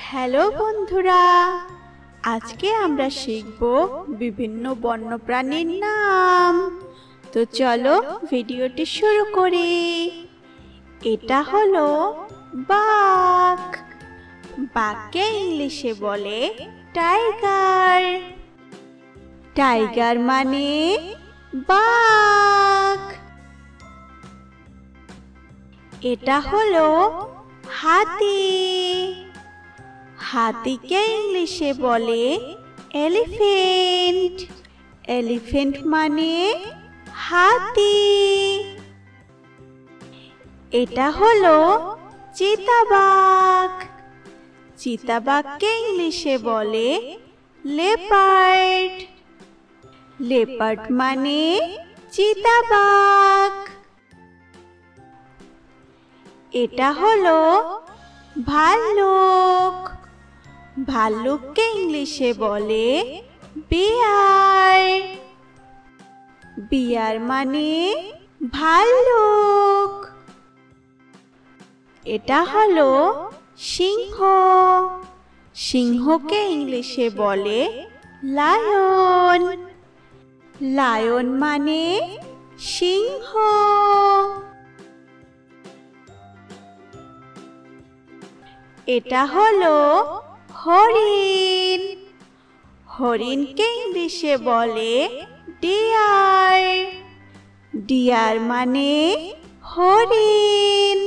Hello বন্ধুরা, আজকে আমরা শিখব বিভিন্ন বন্যপ্রাণীর নাম। তো চলো ভিডিওটি শুরু করি। এটা হলো বাঘ। বাঘকে ইংলিশে বলে টাইগার। টাইগার মানে বাঘ। এটা হলো হাতি। হাতিকে ইংলিশে বলে এলিফ্যান্ট। এলিফ্যান্ট মানে হাতি। এটা হলো চিতাবাঘ। চিতাবাঘকে ইংলিশে বলে লেপার্ড। লেপার্ড মানে চিতাবাঘ। এটা হলো ভাল্লুক। ভাল্লুককে ইংলিশে বলে বিয়ার। বিয়ার মানে ভাল্লুক। এটা হলো সিংহ। সিংহকে ইংলিশে বলে লায়ন। লায়ন মানে সিংহ। এটা হলো হরিণ। হরিণকে ইংলিশে বলে ডিয়ার। ডিয়ার মানে হরিণ।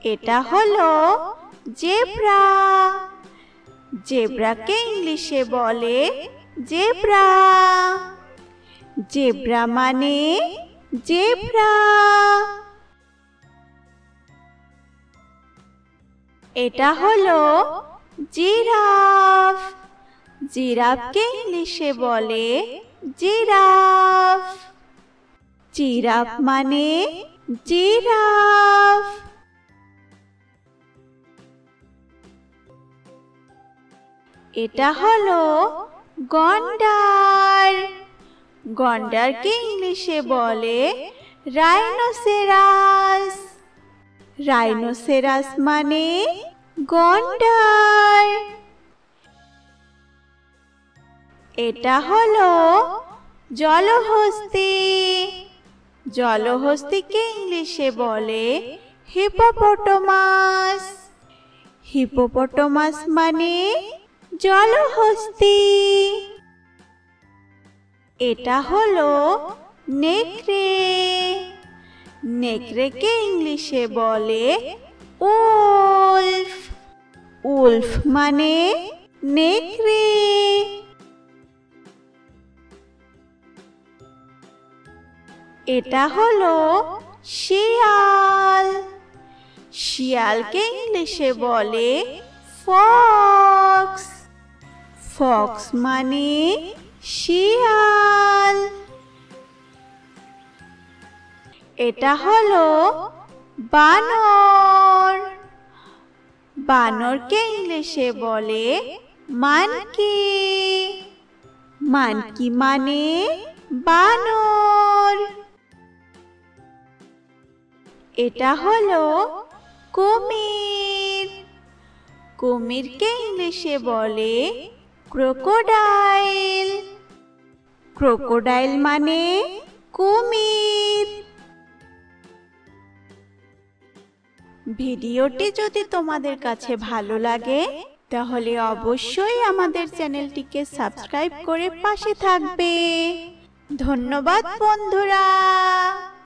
এটা হলো জেব্রা। জেব্রাকে ইংলিশে বলে জেব্রা। জেব্রা মানে জেব্রা। এটা হলো জিরাফ। জিরাফকে ইংলিশে বলে জিরাফ। জিরাফ মানে জিরাফ। এটা হলো গন্ডার। গন্ডারকে ইংলিশে বলে রাইনোসেরাস। রাইনোসেরাস মানে গন্ডার। এটা হলো জলহস্তী। জলহস্তীকে ইংলিশে বলে হিপোপোটামাস। হিপোপোটামাস মানে জলহস্তী। এটা হলো নেকড়ে। নেকড়েকে ইংলিশে বলে উলফ। উলফ মানে নেকড়ে। এটা হলো শিয়াল। শিয়ালকে ইংলিশে বলে ফক্স। ফক্স মানে শিয়াল। এটা হলো বানর। বানরকে ইংলিশে বলে মানকি। মানকি মানে বানর। এটা হলো কুমির। কুমিরকে ইংলিশে বলে ক্রোকোডাইল। ক্রোকোডাইল মানে কুমির। ভিডিওটি যদি তোমাদের কাছে ভালো লাগে তাহলে অবশ্যই আমাদের চ্যানেলটিকে সাবস্ক্রাইব করে পাশে থাকবে। ধন্যবাদ বন্ধুরা।